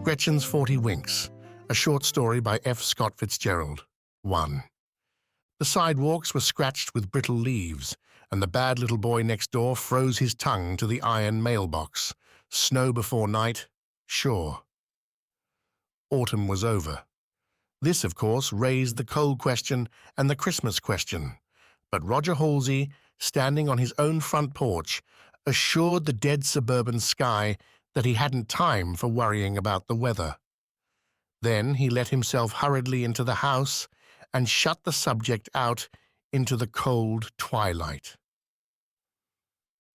Gretchen's 40 Winks, a short story by F. Scott Fitzgerald. 1. The sidewalks were scratched with brittle leaves, and the bad little boy next door froze his tongue to the iron mailbox. Snow before night, sure. Autumn was over. This, of course, raised the coal question and the Christmas question. But Roger Halsey, standing on his own front porch, assured the dead suburban sky that he hadn't time for worrying about the weather. Then he let himself hurriedly into the house and shut the subject out into the cold twilight.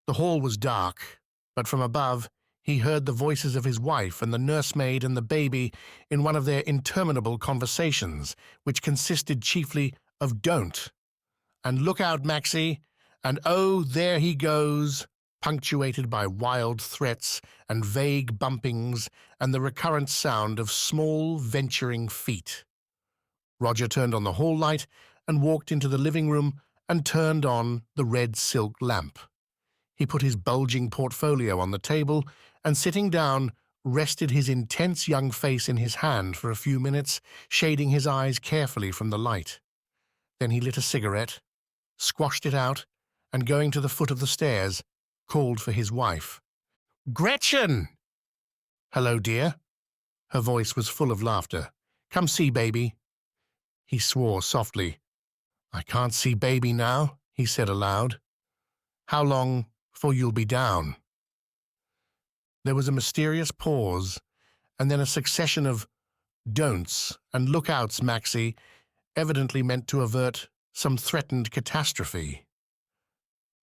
The hall was dark, but from above he heard the voices of his wife and the nursemaid and the baby in one of their interminable conversations, which consisted chiefly of "don't," and "look out, Maxie," and "oh, there he goes," punctuated by wild threats and vague bumpings and the recurrent sound of small, venturing feet. Roger turned on the hall light and walked into the living room and turned on the red silk lamp. He put his bulging portfolio on the table and, sitting down, rested his intense young face in his hand for a few minutes, shading his eyes carefully from the light. Then he lit a cigarette, squashed it out, and going to the foot of the stairs, called for his wife. "Gretchen!" "Hello, dear." Her voice was full of laughter. "Come see baby." He swore softly. "I can't see baby now," he said aloud. "How long 'fore you'll be down?" There was a mysterious pause, and then a succession of "don'ts" and "look-outs, Maxie," evidently meant to avert some threatened catastrophe.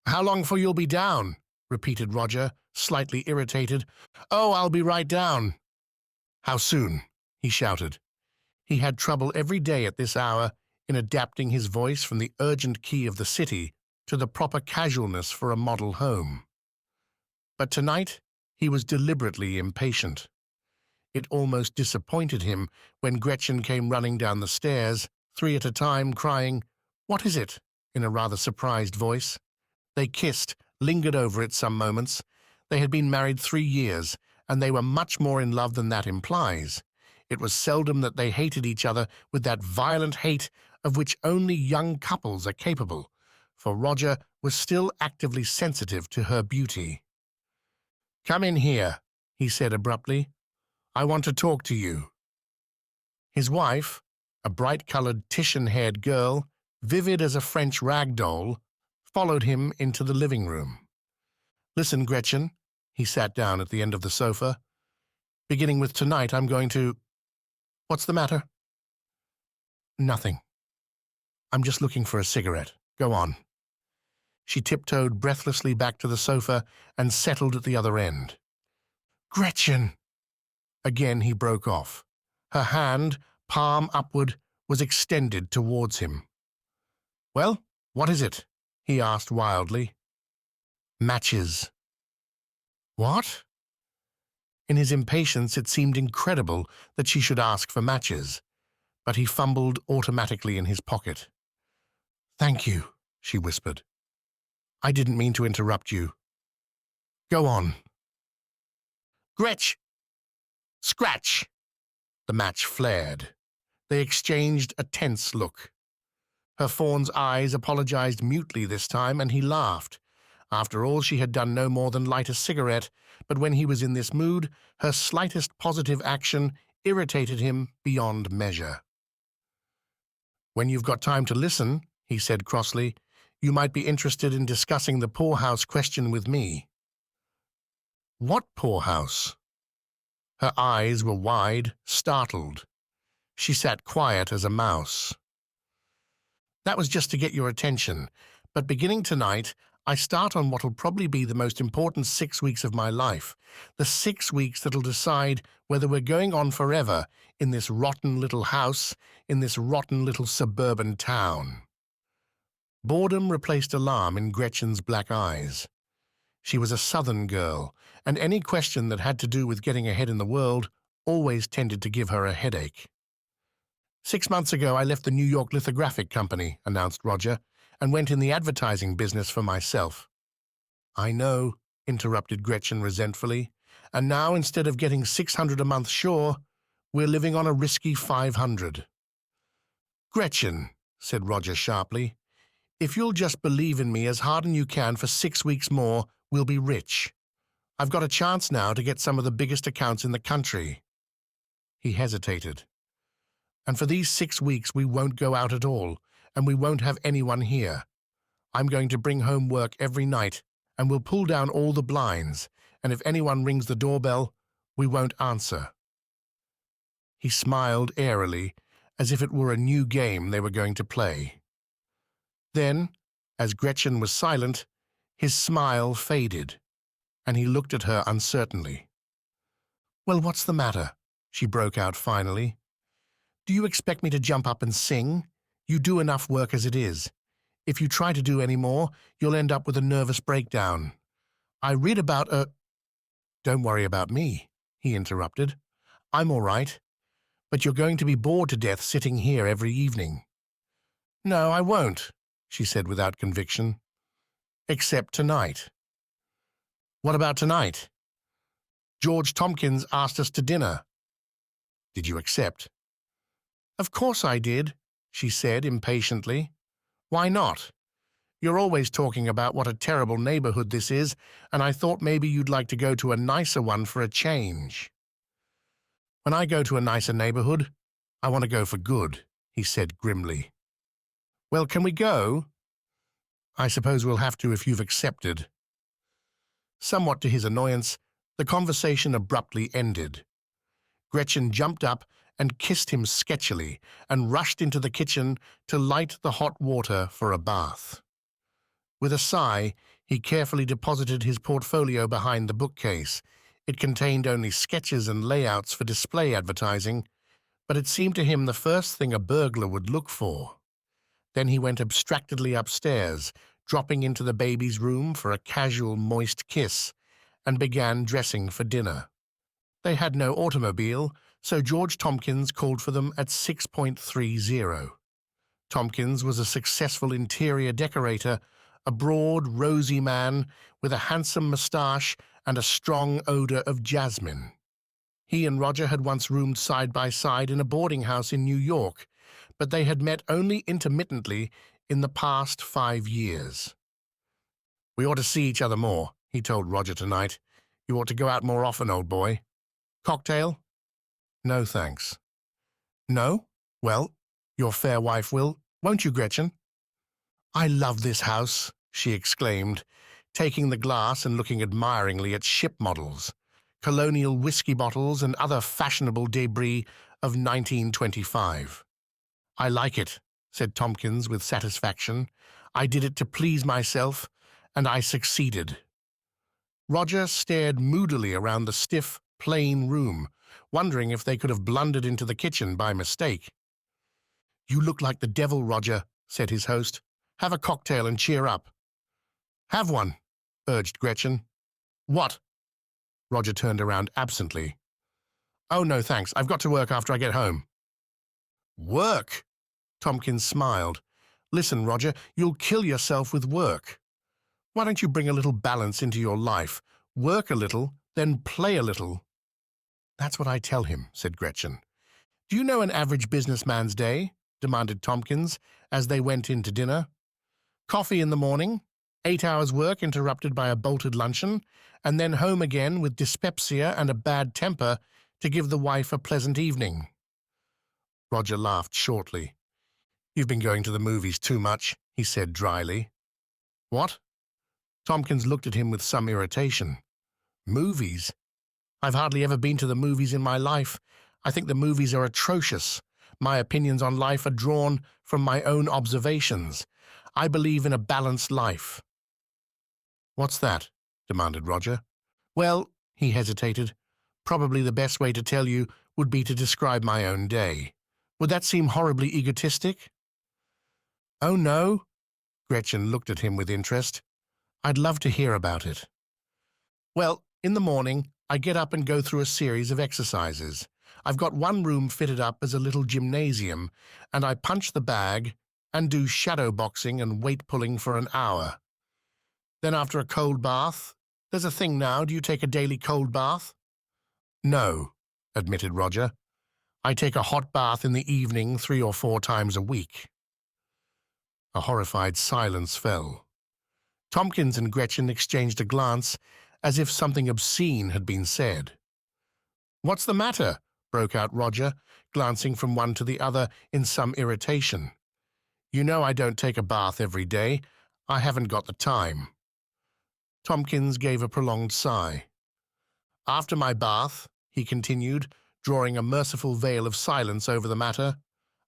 "How long 'fore you'll be down?" repeated Roger, slightly irritated. "Oh, I'll be right down." "How soon?" he shouted. He had trouble every day at this hour in adapting his voice from the urgent key of the city to the proper casualness for a model home. But tonight he was deliberately impatient. It almost disappointed him when Gretchen came running down the stairs, 3 at a time, crying, "What is it?" in a rather surprised voice. They kissed, lingered over it some moments. They had been married 3 years, and they were much more in love than that implies. It was seldom that they hated each other with that violent hate of which only young couples are capable, for Roger was still actively sensitive to her beauty. "Come in here," he said abruptly. "I want to talk to you." His wife, a bright-colored Titian-haired girl, vivid as a French rag doll, followed him into the living room. "Listen, Gretchen," he sat down at the end of the sofa. "Beginning with tonight, I'm going to—" "What's the matter?" "Nothing. I'm just looking for a cigarette. Go on." She tiptoed breathlessly back to the sofa and settled at the other end. "Gretchen!" Again he broke off. Her hand, palm upward, was extended towards him. "Well, what is it?" he asked wildly. "Matches." "What?" In his impatience it seemed incredible that she should ask for matches, but he fumbled automatically in his pocket. "Thank you," she whispered. "I didn't mean to interrupt you. Go on." "Gretch! Scratch!" The match flared. They exchanged a tense look. Her fawn's eyes apologized mutely this time, and he laughed. After all, she had done no more than light a cigarette, but when he was in this mood, her slightest positive action irritated him beyond measure. "When you've got time to listen," he said crossly, "you might be interested in discussing the poorhouse question with me." "What poorhouse?" Her eyes were wide, startled. She sat quiet as a mouse. "That was just to get your attention, but beginning tonight, I start on what'll probably be the most important 6 weeks of my life, the 6 weeks that'll decide whether we're going on forever in this rotten little house, in this rotten little suburban town." Boredom replaced alarm in Gretchen's black eyes. She was a Southern girl, and any question that had to do with getting ahead in the world always tended to give her a headache. "6 months ago I left the New York Lithographic Company," announced Roger, "and went in the advertising business for myself." "I know," interrupted Gretchen resentfully. And now, instead of getting 600 a month sure, we're living on a risky 500. Gretchen, said Roger sharply, if you'll just believe in me as hard as you can for 6 weeks more, we'll be rich. I've got a chance now to get some of the biggest accounts in the country. He hesitated. And for these 6 weeks we won't go out at all, and we won't have anyone here. I'm going to bring home work every night, and we'll pull down all the blinds, and if anyone rings the doorbell, we won't answer. He smiled airily, as if it were a new game they were going to play. Then, as Gretchen was silent, his smile faded, and he looked at her uncertainly. Well, what's the matter? She broke out finally. Do you expect me to jump up and sing? You do enough work as it is. If you try to do any more, you'll end up with a nervous breakdown. I read about a— Don't worry about me, he interrupted. I'm all right. But you're going to be bored to death sitting here every evening. No, I won't, she said without conviction. Except tonight. What about tonight? George Tompkins asked us to dinner. Did you accept? Of course I did, she said impatiently. Why not? You're always talking about what a terrible neighborhood this is, and I thought maybe you'd like to go to a nicer one for a change. When I go to a nicer neighborhood, I want to go for good, he said grimly. Well, can we go? I suppose we'll have to if you've accepted. Somewhat to his annoyance, the conversation abruptly ended. Gretchen jumped up and kissed him sketchily and rushed into the kitchen to light the hot water for a bath. With a sigh, he carefully deposited his portfolio behind the bookcase. It contained only sketches and layouts for display advertising, but it seemed to him the first thing a burglar would look for. Then he went abstractedly upstairs, dropping into the baby's room for a casual, moist kiss, and began dressing for dinner. They had no automobile, so George Tompkins called for them at 6.30. Tompkins was a successful interior decorator, a broad, rosy man with a handsome moustache and a strong odor of jasmine. He and Roger had once roomed side by side in a boarding house in New York, but they had met only intermittently in the past 5 years. We ought to see each other more, he told Roger tonight. You ought to go out more often, old boy. Cocktail? No, thanks. No? Well, your fair wife will, won't you, Gretchen? I love this house, she exclaimed, taking the glass and looking admiringly at ship models, colonial whiskey bottles and other fashionable debris of 1925. I like it, said Tompkins with satisfaction. I did it to please myself, and I succeeded. Roger stared moodily around the stiff, plain room, wondering if they could have blundered into the kitchen by mistake. You look like the devil, Roger, said his host. Have a cocktail and cheer up. Have one, urged Gretchen. What? Roger turned around absently. Oh, no, thanks. I've got to work after I get home. Work? Tompkins smiled. Listen, Roger, you'll kill yourself with work. Why don't you bring a little balance into your life? Work a little, then play a little. That's what I tell him, said Gretchen. Do you know an average businessman's day? Demanded Tompkins as they went in to dinner. Coffee in the morning, 8 hours work interrupted by a bolted luncheon, and then home again with dyspepsia and a bad temper to give the wife a pleasant evening. Roger laughed shortly. You've been going to the movies too much, he said dryly. What? Tompkins looked at him with some irritation. Movies? I've hardly ever been to the movies in my life. I think the movies are atrocious. My opinions on life are drawn from my own observations. I believe in a balanced life. What's that? Demanded Roger. Well, he hesitated. Probably the best way to tell you would be to describe my own day. Would that seem horribly egotistic? Oh, no? Gretchen looked at him with interest. I'd love to hear about it. Well, in the morning, I get up and go through a series of exercises. I've got one room fitted up as a little gymnasium, and I punch the bag and do shadow boxing and weight pulling for an hour. Then after a cold bath, There's a thing now. Do you take a daily cold bath? No, admitted Roger. I take a hot bath in the evening 3 or 4 times a week. A horrified silence fell. Tompkins and Gretchen exchanged a glance as if something obscene had been said. "What's the matter?" broke out Roger, glancing from one to the other in some irritation. "You know I don't take a bath every day. I haven't got the time." Tompkins gave a prolonged sigh. "After my bath," he continued, drawing a merciful veil of silence over the matter,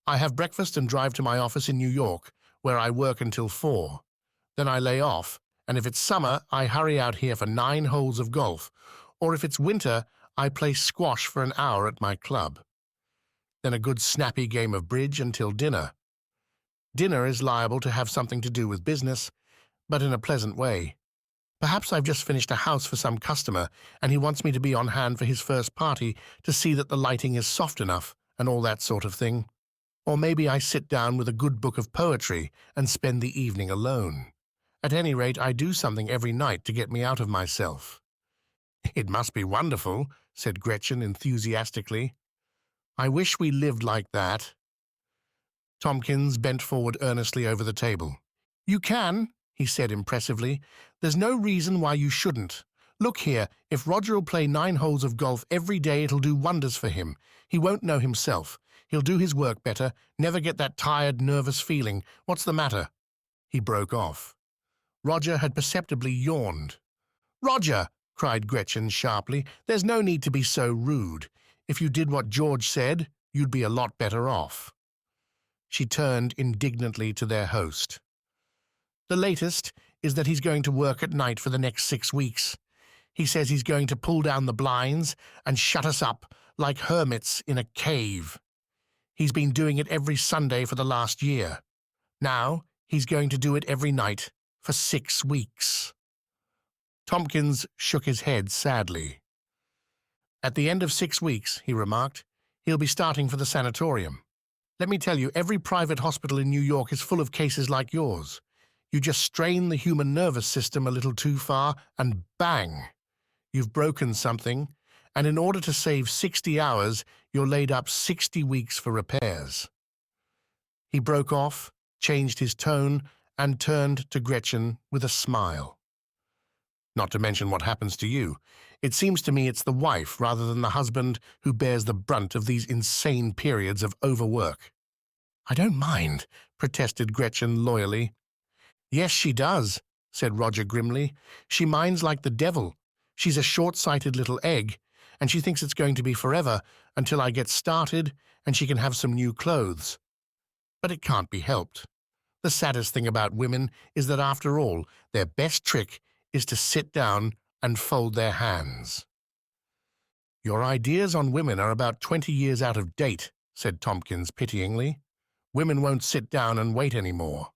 "I have breakfast and drive to my office in New York, where I work until 4. Then I lay off, and if it's summer, I hurry out here for 9 holes of golf, or if it's winter, I play squash for an hour at my club. Then a good snappy game of bridge until dinner. Dinner is liable to have something to do with business, but in a pleasant way. Perhaps I've just finished a house for some customer, and he wants me to be on hand for his first party to see that the lighting is soft enough and all that sort of thing. Or maybe I sit down with a good book of poetry and spend the evening alone. At any rate, I do something every night to get me out of myself." "It must be wonderful," said Gretchen enthusiastically. "I wish we lived like that." Tompkins bent forward earnestly over the table. "You can," he said impressively. "There's no reason why you shouldn't. Look here, if Roger'll play 9 holes of golf every day, it'll do wonders for him. He won't know himself. He'll do his work better, never get that tired, nervous feeling. What's the matter?" He broke off. Roger had perceptibly yawned. "Roger!" cried Gretchen sharply. "There's no need to be so rude. If you did what George said, you'd be a lot better off." She turned indignantly to their host. "The latest is that he's going to work at night for the next 6 weeks. He says he's going to pull down the blinds and shut us up like hermits in a cave. He's been doing it every Sunday for the last year. Now he's going to do it every night for 6 weeks. Tompkins shook his head sadly. "At the end of 6 weeks," he remarked, "he'll be starting for the sanatorium. Let me tell you, every private hospital in New York is full of cases like yours. You just strain the human nervous system a little too far, and bang! You've broken something, and in order to save 60 hours, you're laid up 60 weeks for repairs." He broke off, changed his tone, and turned to Gretchen with a smile. "Not to mention what happens to you. It seems to me it's the wife rather than the husband who bears the brunt of these insane periods of overwork." "I don't mind," protested Gretchen loyally. "Yes, she does," said Roger grimly. "She minds like the devil. She's a short-sighted little egg, and she thinks it's going to be forever until I get started and she can have some new clothes. But it can't be helped. The saddest thing about women is that, after all, their best trick is to sit down and fold their hands." "Your ideas on women are about 20 years out of date," said Tompkins pityingly. "Women won't sit down and wait anymore."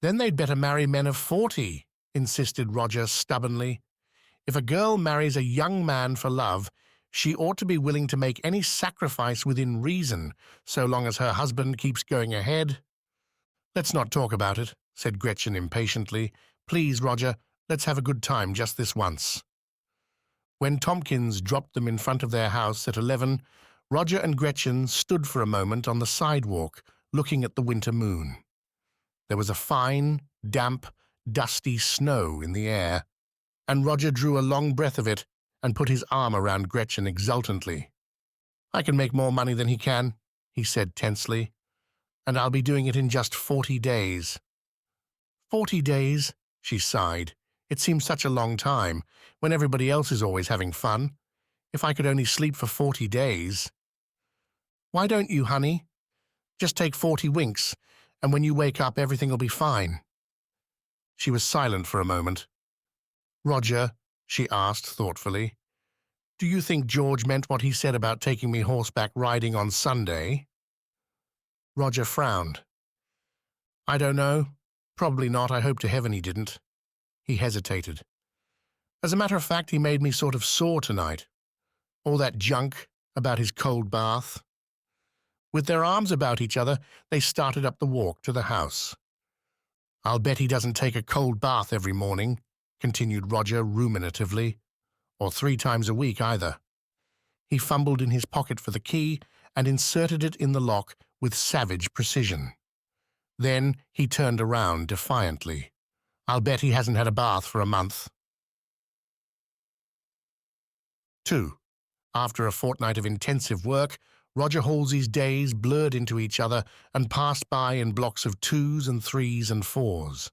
"Then they'd better marry men of 40, insisted Roger stubbornly. "If a girl marries a young man for love, she ought to be willing to make any sacrifice within reason, so long as her husband keeps going ahead." "Let's not talk about it," said Gretchen impatiently. "Please, Roger, let's have a good time just this once." When Tompkins dropped them in front of their house at 11, Roger and Gretchen stood for a moment on the sidewalk, looking at the winter moon. There was a fine, damp, dusty snow in the air, and Roger drew a long breath of it and put his arm around Gretchen exultantly. "I can make more money than he can," he said tensely, "and I'll be doing it in just 40 days. 40 days, she sighed. "It seems such a long time, when everybody else is always having fun. If I could only sleep for 40 days. "Why don't you, honey? Just take 40 winks, and when you wake up, everything will be fine." She was silent for a moment. "Roger," she asked thoughtfully, "do you think George meant what he said about taking me horseback riding on Sunday?" Roger frowned. "I don't know. Probably not. I hope to heaven he didn't." He hesitated. "As a matter of fact, he made me sort of sore tonight. All that junk about his cold bath." With their arms about each other, they started up the walk to the house. "I'll bet he doesn't take a cold bath every morning," continued Roger ruminatively, or 3 times a week either. He fumbled in his pocket for the key and inserted it in the lock with savage precision. Then he turned around defiantly. I'll bet he hasn't had a bath for a month. 2. After a fortnight of intensive work, Roger Halsey's days blurred into each other and passed by in blocks of 2s and 3s and 4s.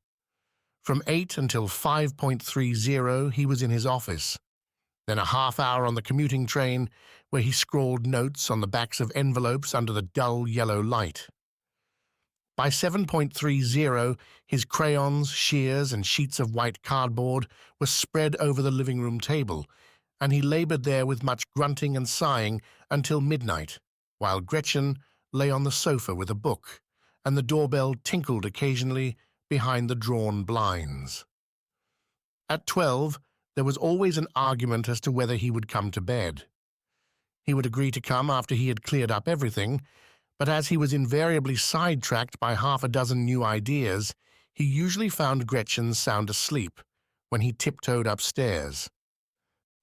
From 8 until 5:30 he was in his office, then a half-hour on the commuting train where he scrawled notes on the backs of envelopes under the dull yellow light. By 7:30 his crayons, shears, and sheets of white cardboard were spread over the living room table, and he labored there with much grunting and sighing until midnight, while Gretchen lay on the sofa with a book, and the doorbell tinkled occasionally behind the drawn blinds. At 12, there was always an argument as to whether he would come to bed. He would agree to come after he had cleared up everything, but as he was invariably sidetracked by half a dozen new ideas, he usually found Gretchen sound asleep when he tiptoed upstairs.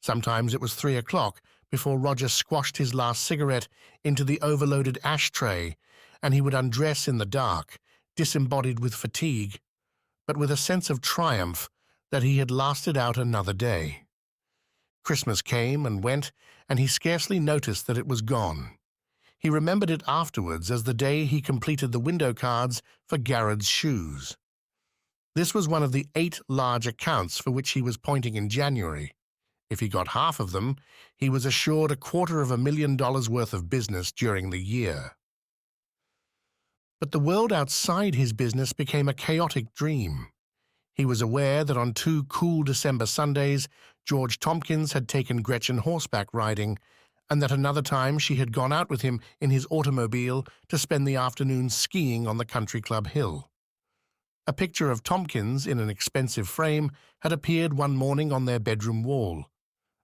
Sometimes it was 3 o'clock before Roger squashed his last cigarette into the overloaded ashtray, and he would undress in the dark, disembodied with fatigue, but with a sense of triumph that he had lasted out another day. Christmas came and went, and he scarcely noticed that it was gone. He remembered it afterwards as the day he completed the window cards for Garrett's shoes. This was one of the 8 large accounts for which he was pointing in January. If he got half of them, he was assured $250,000 worth of business during the year. But the world outside his business became a chaotic dream. He was aware that on 2 cool December Sundays, George Tompkins had taken Gretchen horseback riding, and that another time she had gone out with him in his automobile to spend the afternoon skiing on the country club hill. A picture of Tompkins in an expensive frame had appeared one morning on their bedroom wall,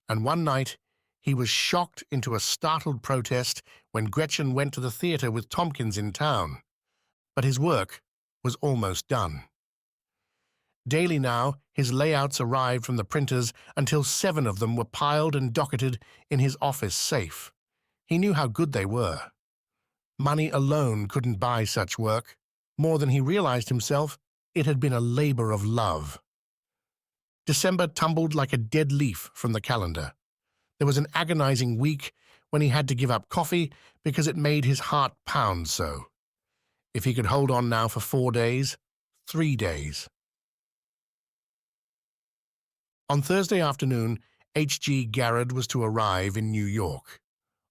and one night he was shocked into a startled protest when Gretchen went to the theatre with Tompkins in town. But his work was almost done. Daily now, his layouts arrived from the printers until 7 of them were piled and docketed in his office safe. He knew how good they were. Money alone couldn't buy such work. More than he realized himself, it had been a labor of love. December tumbled like a dead leaf from the calendar. There was an agonizing week when he had to give up coffee because it made his heart pound so. If he could hold on now for 4 days, 3 days. On Thursday afternoon, H.G. Garrett was to arrive in New York.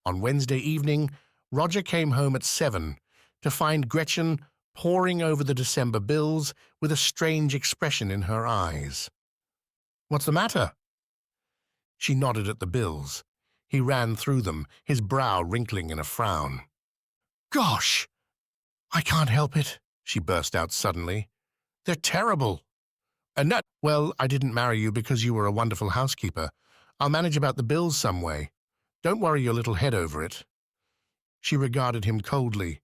On Wednesday evening, Roger came home at 7 to find Gretchen poring over the December bills with a strange expression in her eyes. "What's the matter?" She nodded at the bills. He ran through them, his brow wrinkling in a frown. "Gosh! I can't help it," she burst out suddenly. "They're terrible. And that, well, I didn't marry you because you were a wonderful housekeeper. I'll manage about the bills some way. Don't worry your little head over it." She regarded him coldly.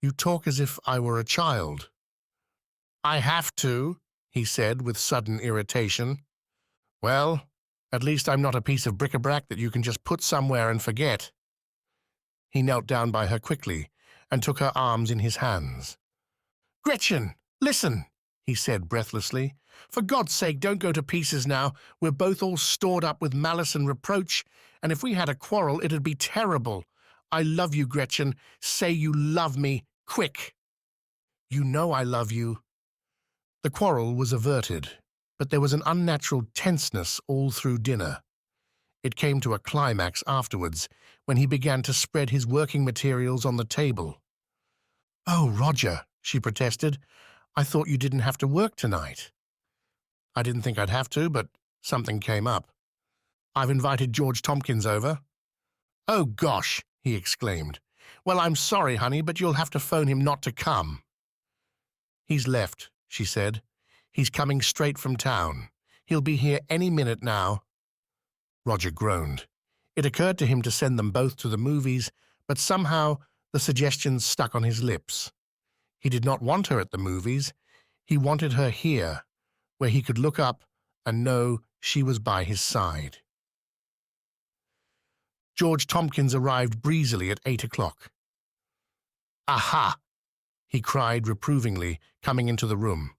"You talk as if I were a child." "I have to," he said with sudden irritation. "Well, at least I'm not a piece of bric-a-brac that you can just put somewhere and forget." He knelt down by her quickly and took her arms in his hands. "Gretchen, listen," he said breathlessly. "For God's sake, don't go to pieces now. We're both all stored up with malice and reproach, and if we had a quarrel, it'd be terrible. I love you, Gretchen. Say you love me, quick." "You know I love you." The quarrel was averted, but there was an unnatural tenseness all through dinner. It came to a climax afterwards, when he began to spread his working materials on the table. "Oh, Roger," she protested, "I thought you didn't have to work tonight." "I didn't think I'd have to, but something came up. I've invited George Tompkins over." "Oh, gosh," he exclaimed. "Well, I'm sorry, honey, but you'll have to phone him not to come." "He's left," she said. "He's coming straight from town. He'll be here any minute now." Roger groaned. It occurred to him to send them both to the movies, but somehow the suggestion stuck on his lips. He did not want her at the movies. He wanted her here, where he could look up and know she was by his side. George Tompkins arrived breezily at 8 o'clock. "Aha!" he cried reprovingly, coming into the room.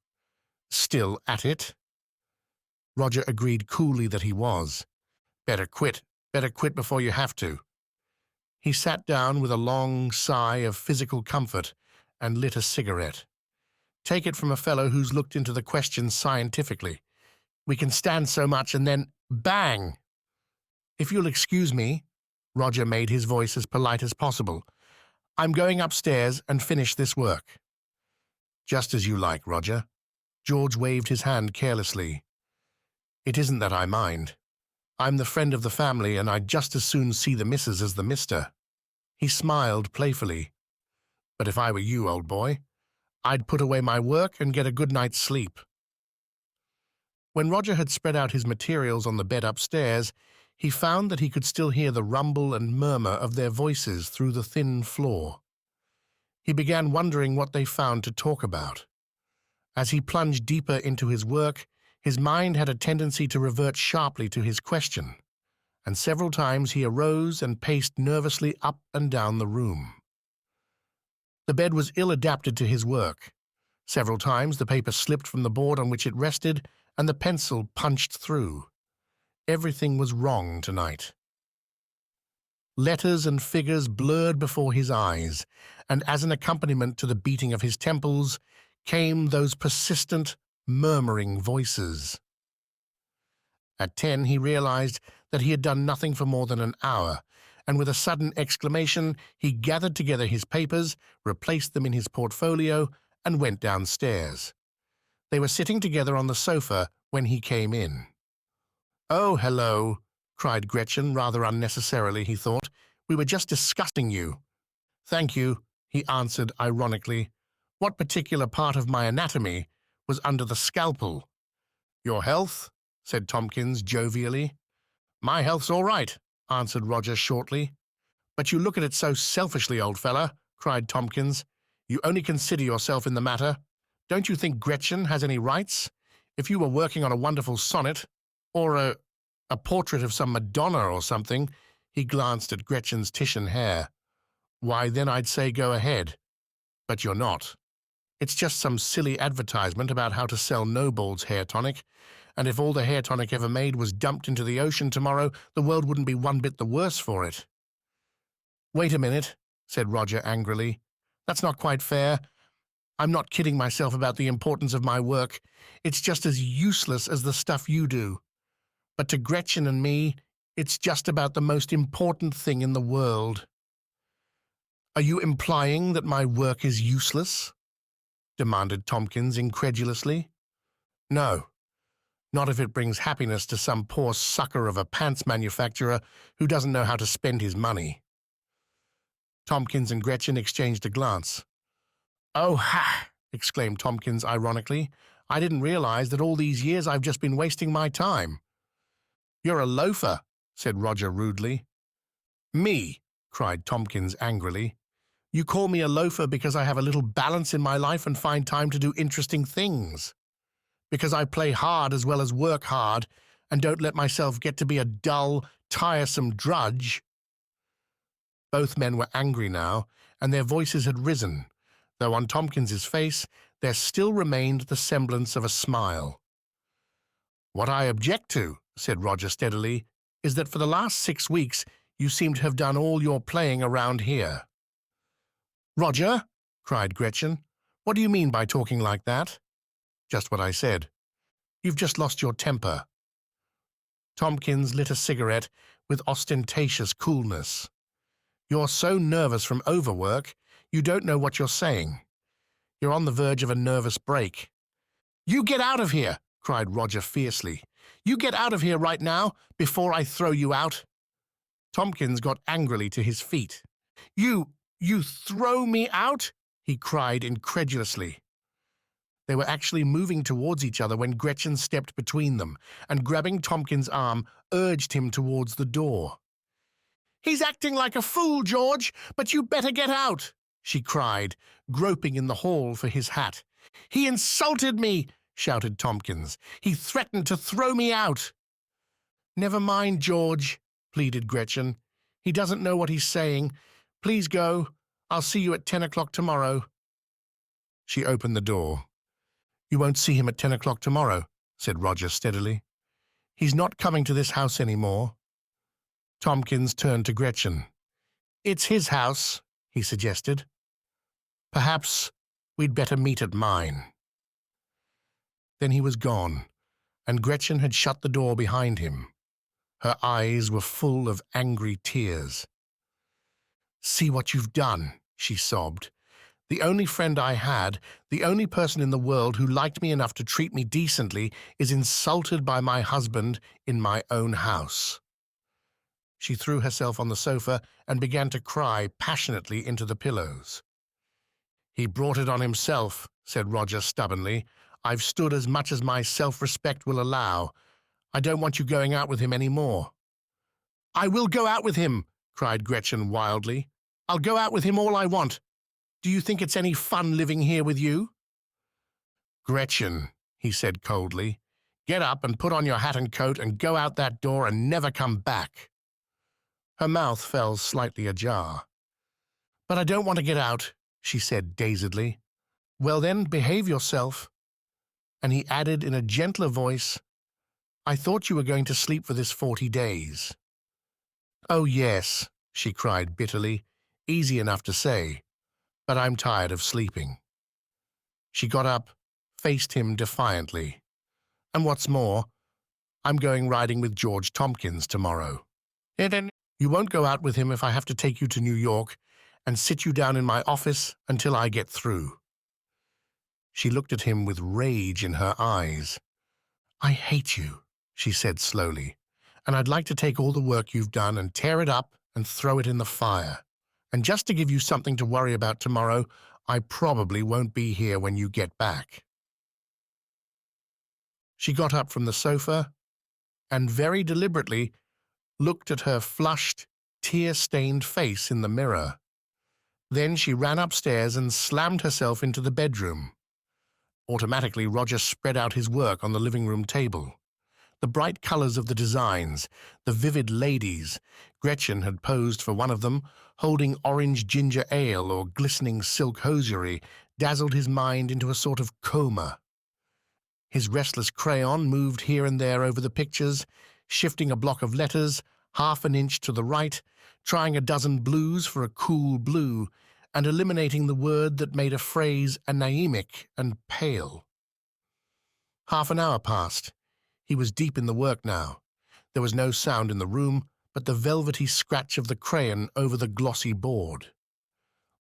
"Still at it?" Roger agreed coolly that he was. Better quit before you have to." He sat down with a long sigh of physical comfort and lit a cigarette. Take it from a fellow who's looked into the question scientifically. We can stand so much and then bang! "If you'll excuse me," Roger made his voice as polite as possible, "I'm going upstairs and finish this work." "Just as you like, Roger." George waved his hand carelessly. "It isn't that I mind. I'm the friend of the family, and I'd just as soon see the missus as the mister." He smiled playfully. "But if I were you, old boy, I'd put away my work and get a good night's sleep." When Roger had spread out his materials on the bed upstairs, he found that he could still hear the rumble and murmur of their voices through the thin floor. He began wondering what they found to talk about. As he plunged deeper into his work, his mind had a tendency to revert sharply to his question, and several times he arose and paced nervously up and down the room. The bed was ill-adapted to his work. Several times the paper slipped from the board on which it rested, and the pencil punched through. Everything was wrong tonight. Letters and figures blurred before his eyes, and as an accompaniment to the beating of his temples came those persistent, murmuring voices. At 10 he realized that he had done nothing for more than an hour, and with a sudden exclamation he gathered together his papers, replaced them in his portfolio, and went downstairs. They were sitting together on the sofa when he came in. "Oh, hello," cried Gretchen, rather unnecessarily, he thought. "We were just discussing you." "Thank you," he answered ironically. "What particular part of my anatomy was under the scalpel?" "Your health," said Tompkins jovially. "My health's all right," answered Roger shortly. "But you look at it so selfishly, old fella," cried Tompkins. "You only consider yourself in the matter. Don't you think Gretchen has any rights? If you were working on a wonderful sonnet, or a portrait of some Madonna or something," he glanced at Gretchen's Titian hair, "why, then I'd say go ahead. But you're not. It's just some silly advertisement about how to sell Nobald's hair tonic, and if all the hair tonic ever made was dumped into the ocean tomorrow, the world wouldn't be one bit the worse for it." "Wait a minute," said Roger angrily. "That's not quite fair. I'm not kidding myself about the importance of my work. It's just as useless as the stuff you do. But to Gretchen and me, it's just about the most important thing in the world." "Are you implying that my work is useless?" demanded Tompkins incredulously. "No, not if it brings happiness to some poor sucker of a pants manufacturer who doesn't know how to spend his money." Tompkins and Gretchen exchanged a glance. "Oh, ha!" exclaimed Tompkins ironically. "I didn't realize that all these years I've just been wasting my time." "You're a loafer," said Roger rudely. "Me?" cried Tompkins angrily. "You call me a loafer because I have a little balance in my life and find time to do interesting things. Because I play hard as well as work hard and don't let myself get to be a dull, tiresome drudge." Both men were angry now, and their voices had risen, though on Tompkins's face there still remained the semblance of a smile. "What I object to," said Roger steadily, "is that for the last 6 weeks you seem to have done all your playing around here." "Roger," cried Gretchen, "what do you mean by talking like that?" "Just what I said. You've just lost your temper." Tompkins lit a cigarette with ostentatious coolness. "You're so nervous from overwork, you don't know what you're saying. You're on the verge of a nervous break." "You get out of here!" cried Roger fiercely. "You get out of here right now, before I throw you out." Tompkins got angrily to his feet. You throw me out?" he cried incredulously. They were actually moving towards each other when Gretchen stepped between them and, grabbing Tompkins' arm, urged him towards the door. "He's acting like a fool, George, but you better get out," she cried, groping in the hall for his hat. "He insulted me," shouted Tompkins. "He threatened to throw me out." "Never mind, George," pleaded Gretchen. "He doesn't know what he's saying. Please go. I'll see you at 10 o'clock tomorrow." She opened the door. "You won't see him at 10 o'clock tomorrow," said Roger steadily. "He's not coming to this house anymore." Tompkins turned to Gretchen. "It's his house," he suggested. "Perhaps we'd better meet at mine." Then he was gone, and Gretchen had shut the door behind him. Her eyes were full of angry tears. "See what you've done," she sobbed. "The only friend I had, the only person in the world who liked me enough to treat me decently, is insulted by my husband in my own house." She threw herself on the sofa and began to cry passionately into the pillows. "He brought it on himself," said Roger stubbornly. "I've stood as much as my self-respect will allow. I don't want you going out with him any more." "I will go out with him," cried Gretchen wildly. "I'll go out with him all I want. Do you think it's any fun living here with you?" "Gretchen," he said coldly, "get up and put on your hat and coat and go out that door and never come back." Her mouth fell slightly ajar. "But I don't want to get out," she said dazedly. "Well then, behave yourself." And he added in a gentler voice, "I thought you were going to sleep for this 40 days. "Oh, yes," she cried bitterly. "Easy enough to say, but I'm tired of sleeping." She got up, faced him defiantly. "And what's more, I'm going riding with George Tompkins tomorrow. You won't go out with him if I have to take you to New York and sit you down in my office until I get through." She looked at him with rage in her eyes. "I hate you," she said slowly, "and I'd like to take all the work you've done and tear it up and throw it in the fire. And just to give you something to worry about tomorrow, I probably won't be here when you get back." She got up from the sofa and very deliberately looked at her flushed, tear-stained face in the mirror. Then she ran upstairs and slammed herself into the bedroom. Automatically, Roger spread out his work on the living room table. The bright colors of the designs, the vivid ladies. Gretchen had posed for one of them, holding orange ginger ale or glistening silk hosiery, dazzled his mind into a sort of coma. His restless crayon moved here and there over the pictures, shifting a block of letters, half an inch to the right, trying a dozen blues for a cool blue, and eliminating the word that made a phrase anemic and pale. Half an hour passed. He was deep in the work now. There was no sound in the room but the velvety scratch of the crayon over the glossy board.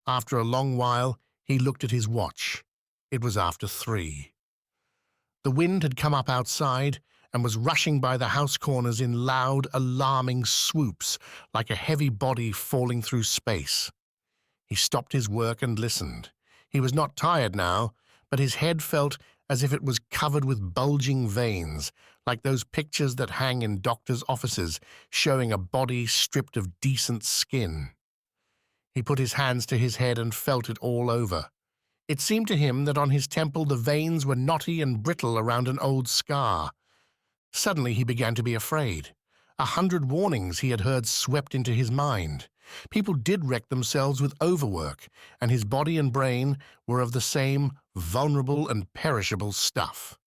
After a long while, he looked at his watch. It was after 3. The wind had come up outside and was rushing by the house corners in loud, alarming swoops, like a heavy body falling through space. He stopped his work and listened. He was not tired now, but his head felt as if it was covered with bulging veins, like those pictures that hang in doctors' offices, showing a body stripped of decent skin. He put his hands to his head and felt it all over. It seemed to him that on his temple the veins were knotty and brittle around an old scar. Suddenly he began to be afraid. 100 warnings he had heard swept into his mind. People did wreck themselves with overwork, and his body and brain were of the same vulnerable and perishable stuff.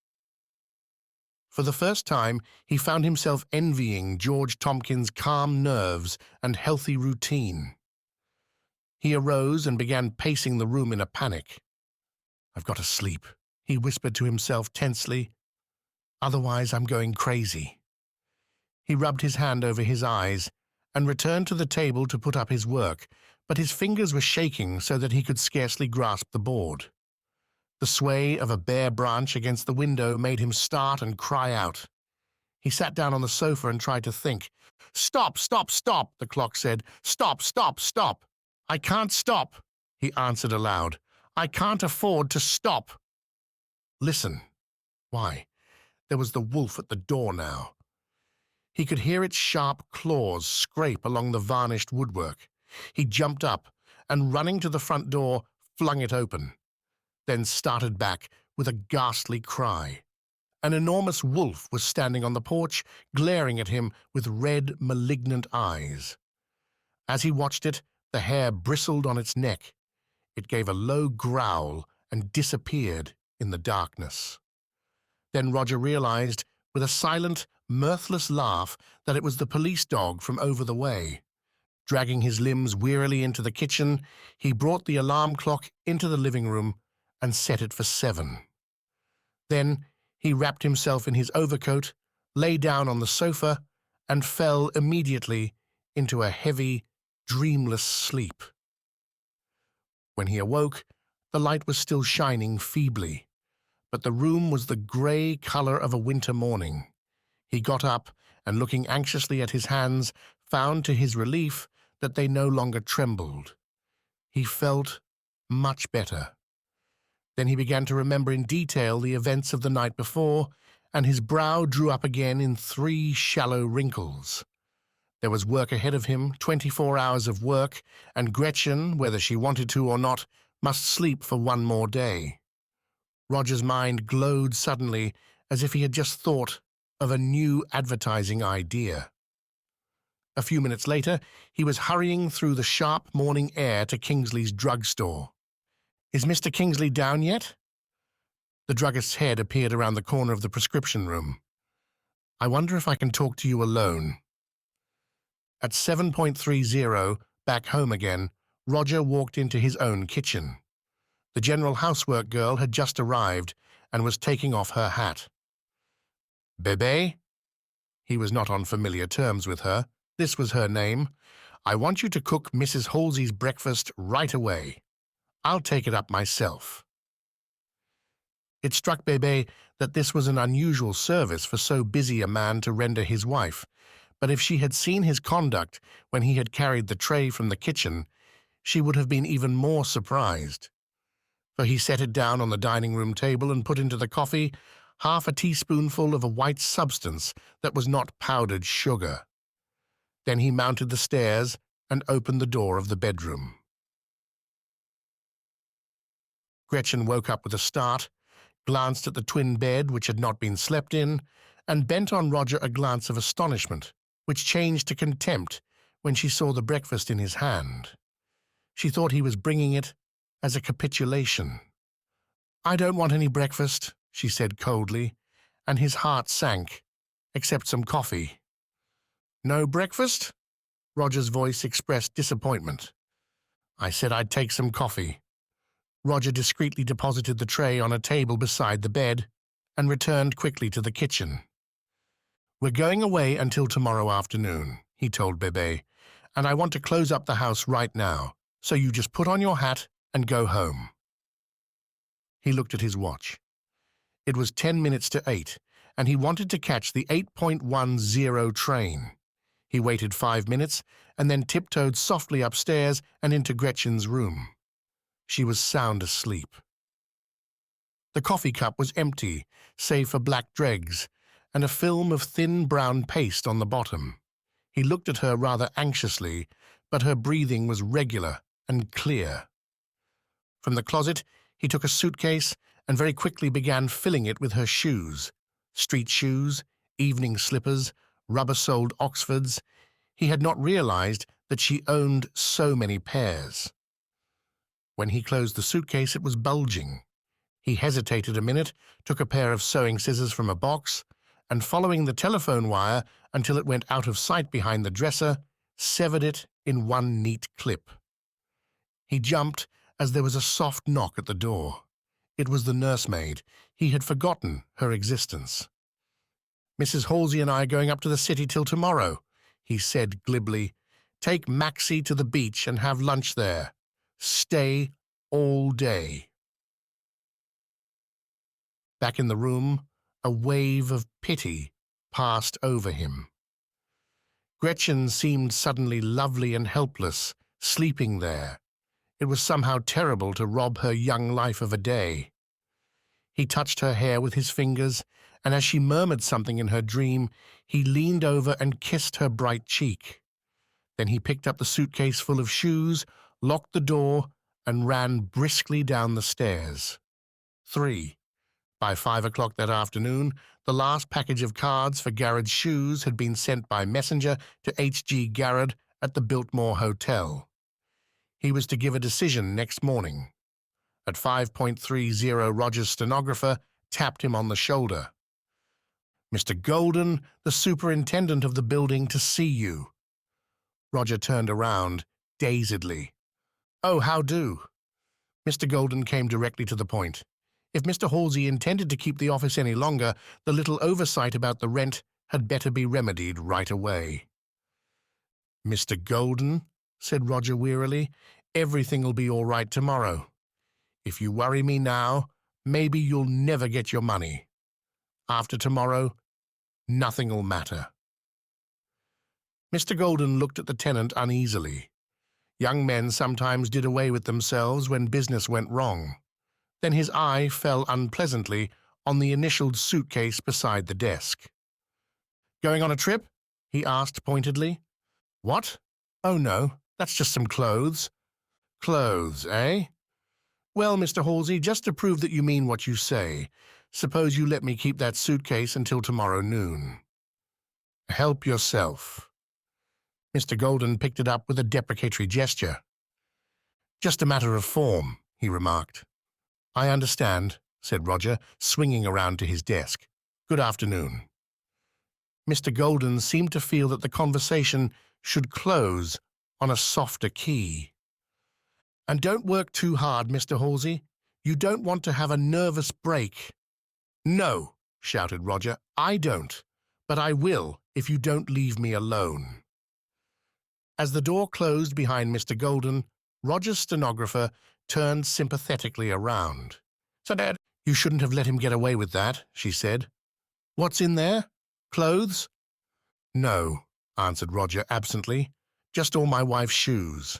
For the first time, he found himself envying George Tompkins' calm nerves and healthy routine. He arose and began pacing the room in a panic. "I've got to sleep," he whispered to himself tensely. "Otherwise, I'm going crazy." He rubbed his hand over his eyes and returned to the table to put up his work, but his fingers were shaking so that he could scarcely grasp the board. The sway of a bare branch against the window made him start and cry out. He sat down on the sofa and tried to think. "Stop, stop, stop," the clock said. "Stop, stop, stop." "I can't stop," he answered aloud. "I can't afford to stop." Listen. Why, there was the wolf at the door now. He could hear its sharp claws scrape along the varnished woodwork. He jumped up and, running to the front door, flung it open, then started back, with a ghastly cry. An enormous wolf was standing on the porch, glaring at him with red, malignant eyes. As he watched it, the hair bristled on its neck. It gave a low growl and disappeared in the darkness. Then Roger realized, with a silent, mirthless laugh, that it was the police dog from over the way. Dragging his limbs wearily into the kitchen, he brought the alarm clock into the living room and set it for 7. Then he wrapped himself in his overcoat, lay down on the sofa, and fell immediately into a heavy, dreamless sleep. When he awoke, the light was still shining feebly, but the room was the grey color of a winter morning. He got up and, looking anxiously at his hands, found to his relief that they no longer trembled. He felt much better. Then he began to remember in detail the events of the night before, and his brow drew up again in 3 shallow wrinkles. There was work ahead of him, 24 hours of work, and Gretchen, whether she wanted to or not, must sleep for 1 more day. Roger's mind glowed suddenly, as if he had just thought of a new advertising idea. A few minutes later, he was hurrying through the sharp morning air to Kingsley's drugstore. "Is Mr. Kingsley down yet?" The druggist's head appeared around the corner of the prescription room. "I wonder if I can talk to you alone." At 7:30, back home again, Roger walked into his own kitchen. The general housework girl had just arrived and was taking off her hat. "Bébé?" He was not on familiar terms with her. This was her name. "I want you to cook Mrs. Halsey's breakfast right away. I'll take it up myself." It struck Bébé that this was an unusual service for so busy a man to render his wife, but if she had seen his conduct when he had carried the tray from the kitchen, she would have been even more surprised. For he set it down on the dining-room table and put into the coffee half a teaspoonful of a white substance that was not powdered sugar. Then he mounted the stairs and opened the door of the bedroom. Gretchen woke up with a start, glanced at the twin bed which had not been slept in, and bent on Roger a glance of astonishment, which changed to contempt when she saw the breakfast in his hand. She thought he was bringing it as a capitulation. "I don't want any breakfast," she said coldly, and his heart sank, "except some coffee." "No breakfast?" Roger's voice expressed disappointment. "I said I'd take some coffee." Roger discreetly deposited the tray on a table beside the bed and returned quickly to the kitchen. "We're going away until tomorrow afternoon," he told Bébé, "and I want to close up the house right now, so you just put on your hat and go home." He looked at his watch. It was 10 minutes to 8, and he wanted to catch the 8.10 train. He waited 5 minutes and then tiptoed softly upstairs and into Gretchen's room. She was sound asleep. The coffee cup was empty, save for black dregs, and a film of thin brown paste on the bottom. He looked at her rather anxiously, but her breathing was regular and clear. From the closet, he took a suitcase and very quickly began filling it with her shoes. Street shoes, evening slippers, rubber-soled Oxfords. He had not realized that she owned so many pairs. When he closed the suitcase, it was bulging. He hesitated a minute, took a pair of sewing scissors from a box, and following the telephone wire until it went out of sight behind the dresser, severed it in one neat clip. He jumped as there was a soft knock at the door. It was the nursemaid. He had forgotten her existence. "Mrs. Halsey and I are going up to the city till tomorrow," he said glibly. "Take Maxie to the beach and have lunch there. Stay all day." Back in the room, a wave of pity passed over him. Gretchen seemed suddenly lovely and helpless, sleeping there. It was somehow terrible to rob her young life of a day. He touched her hair with his fingers, and as she murmured something in her dream, he leaned over and kissed her bright cheek. Then he picked up the suitcase full of shoes, locked the door, and ran briskly down the stairs. 3. By 5 o'clock that afternoon, the last package of cards for Garrett's shoes had been sent by messenger to H.G. Garrett at the Biltmore Hotel. He was to give a decision next morning. At 5:30, Roger's stenographer tapped him on the shoulder. "Mr. Golden, the superintendent of the building to see you." Roger turned around, dazedly. "Oh, how do?" Mr. Golden came directly to the point. If Mr. Halsey intended to keep the office any longer, the little oversight about the rent had better be remedied right away. "Mr. Golden," said Roger wearily, "everything'll be all right tomorrow. If you worry me now, maybe you'll never get your money. After tomorrow, nothing'll matter." Mr. Golden looked at the tenant uneasily. Young men sometimes did away with themselves when business went wrong. Then his eye fell unpleasantly on the initialed suitcase beside the desk. "Going on a trip?" he asked pointedly. "What? Oh, no, that's just some clothes." "Clothes, eh? Well, Mr. Halsey, just to prove that you mean what you say, suppose you let me keep that suitcase until tomorrow noon." "Help yourself." Mr. Golden picked it up with a deprecatory gesture. "Just a matter of form," he remarked. "I understand," said Roger, swinging around to his desk. "Good afternoon." Mr. Golden seemed to feel that the conversation should close on a softer key. "And don't work too hard, Mr. Halsey. You don't want to have a nervous break." "No," shouted Roger, "I don't. But I will if you don't leave me alone." As the door closed behind Mr. Golden, Roger's stenographer turned sympathetically around. "So, Dad, you shouldn't have let him get away with that," she said. "What's in there? Clothes?" "No," answered Roger absently. "Just all my wife's shoes."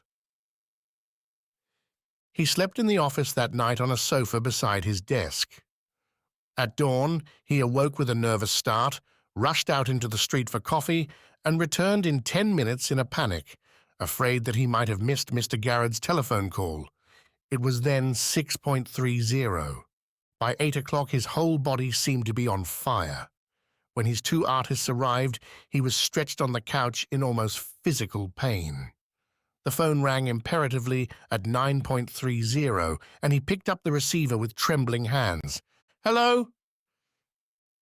He slept in the office that night on a sofa beside his desk. At dawn, he awoke with a nervous start, rushed out into the street for coffee, and returned in 10 minutes in a panic, afraid that he might have missed Mr. Garrett's telephone call. It was then 6:30. By 8 o'clock his whole body seemed to be on fire. When his two artists arrived, he was stretched on the couch in almost physical pain. The phone rang imperatively at 9:30, and he picked up the receiver with trembling hands. "Hello?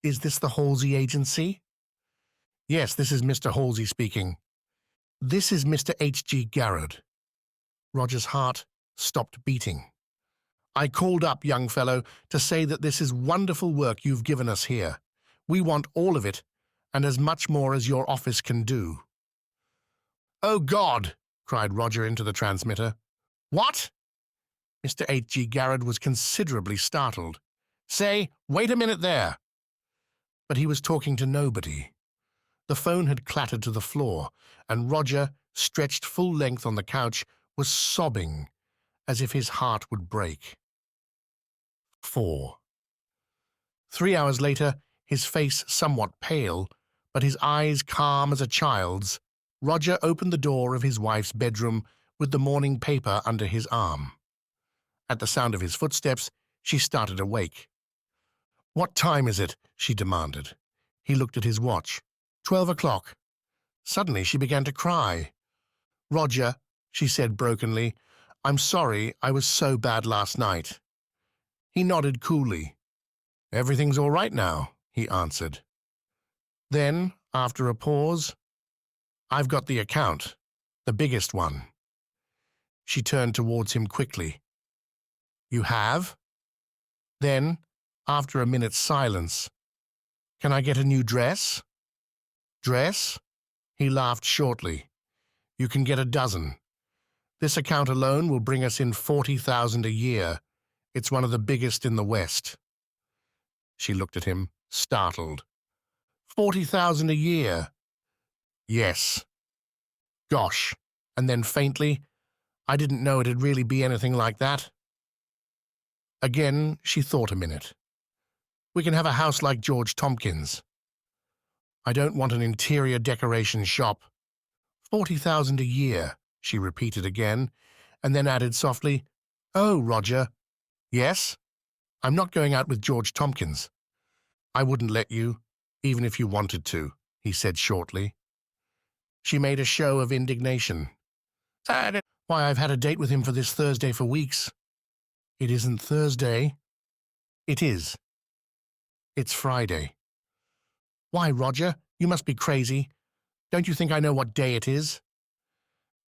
Is this the Halsey agency?" "Yes, this is Mr. Halsey speaking." "This is Mr. H.G. Garrett." Roger's heart stopped beating. "I called up, young fellow, to say that this is wonderful work you've given us here. We want all of it, and as much more as your office can do." "Oh, God!" cried Roger into the transmitter. "What?" Mr. H.G. Garrett was considerably startled. "Say, wait a minute there." But he was talking to nobody. The phone had clattered to the floor, and Roger, stretched full length on the couch, was sobbing as if his heart would break. 4. 3 hours later, his face somewhat pale, but his eyes calm as a child's, Roger opened the door of his wife's bedroom with the morning paper under his arm. At the sound of his footsteps, she started awake. "What time is it?" she demanded. He looked at his watch. 12 o'clock. Suddenly she began to cry. "Roger," she said brokenly, "I'm sorry I was so bad last night." He nodded coolly. "Everything's all right now," he answered. Then, after a pause, "I've got the account, the biggest one." She turned towards him quickly. "You have?" Then, after a minute's silence, "Can I get a new dress?" "Dress?" He laughed shortly. "You can get a dozen. This account alone will bring us in $40,000 a year. It's one of the biggest in the West." She looked at him, startled. $40,000 a year? "Yes." "Gosh." And then faintly, "I didn't know it'd really be anything like that." Again, she thought a minute. "We can have a house like George Tompkins." "I don't want an interior decoration shop." $40,000 a year, she repeated again, and then added softly, "Oh, Roger." "Yes?" I'm not going out with George Tompkins. I wouldn't let you, even if you wanted to, he said shortly. She made a show of indignation. Why, I've had a date with him for this Thursday for weeks. It isn't Thursday. It is. It's Friday. Why, Roger? You must be crazy. Don't you think I know what day it is?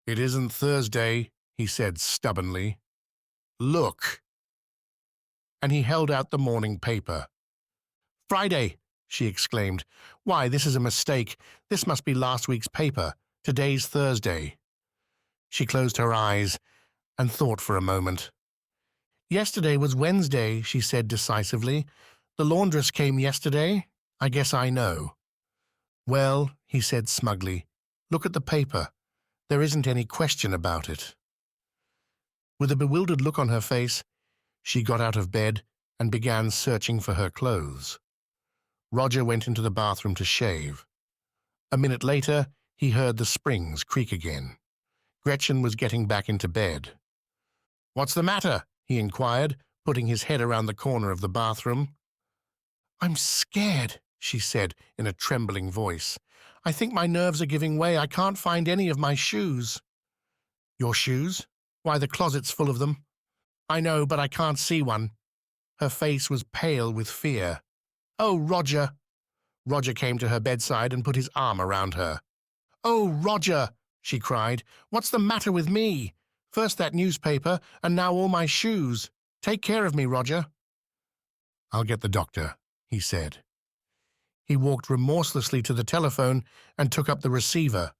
It isn't Thursday, he said stubbornly. Look. And he held out the morning paper. Friday, she exclaimed. Why, this is a mistake. This must be last week's paper. Today's Thursday. She closed her eyes and thought for a moment. Yesterday was Wednesday, she said decisively. The laundress came yesterday. I guess I know. Well, he said smugly, look at the paper. There isn't any question about it. With a bewildered look on her face, she got out of bed and began searching for her clothes. Roger went into the bathroom to shave. A minute later, he heard the springs creak again. Gretchen was getting back into bed. What's the matter? He inquired, putting his head around the corner of the bathroom. I'm scared, she said in a trembling voice. I think my nerves are giving way. I can't find any of my shoes. Your shoes? Why, the closet's full of them. I know, but I can't see one. Her face was pale with fear. Oh, Roger! Roger came to her bedside and put his arm around her. Oh, Roger! She cried. What's the matter with me? First that newspaper, and now all my shoes. Take care of me, Roger. I'll get the doctor, he said. He walked remorselessly to the telephone and took up the receiver.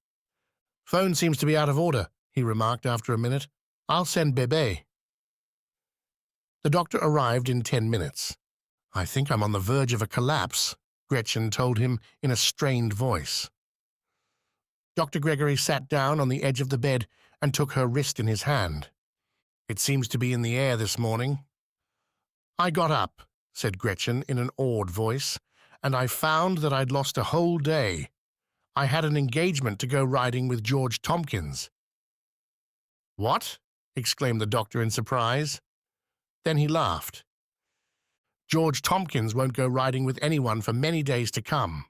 Phone seems to be out of order, he remarked after a minute. I'll send Bébé. The doctor arrived in 10 minutes. I think I'm on the verge of a collapse, Gretchen told him in a strained voice. Dr. Gregory sat down on the edge of the bed and took her wrist in his hand. It seems to be in the air this morning. I got up, said Gretchen in an awed voice, and I found that I'd lost a whole day. I had an engagement to go riding with George Tompkins. What? Exclaimed the doctor in surprise. Then he laughed. George Tompkins won't go riding with anyone for many days to come.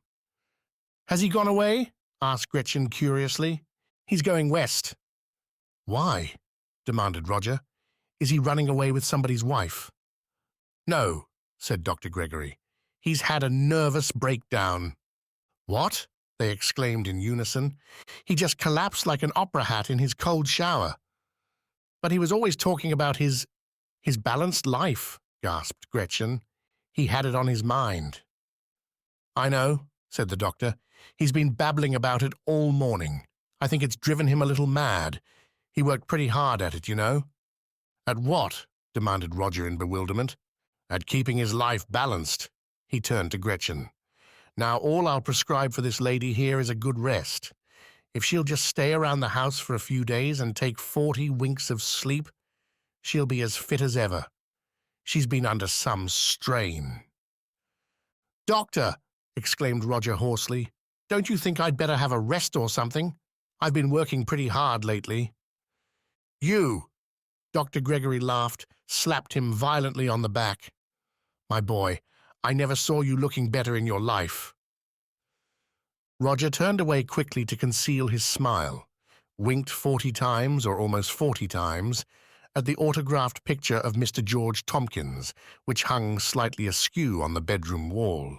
Has he gone away? Asked Gretchen curiously. He's going west. Why? Demanded Roger. Is he running away with somebody's wife? No, said Dr. Gregory. He's had a nervous breakdown. What? They exclaimed in unison. He just collapsed like an opera hat in his cold shower. But he was always talking about his balanced life, gasped Gretchen. He had it on his mind. I know, said the doctor. He's been babbling about it all morning. I think it's driven him a little mad. He worked pretty hard at it, you know. At what? Demanded Roger in bewilderment. At keeping his life balanced. He turned to Gretchen. Now all I'll prescribe for this lady here is a good rest. If she'll just stay around the house for a few days and take 40 winks of sleep, she'll be as fit as ever. She's been under some strain. Doctor, exclaimed Roger hoarsely, don't you think I'd better have a rest or something? I've been working pretty hard lately. You! Dr. Gregory laughed, slapped him violently on the back. My boy, I never saw you looking better in your life. Roger turned away quickly to conceal his smile, winked 40 times, or almost 40 times, at the autographed picture of Mr. George Tompkins, which hung slightly askew on the bedroom wall.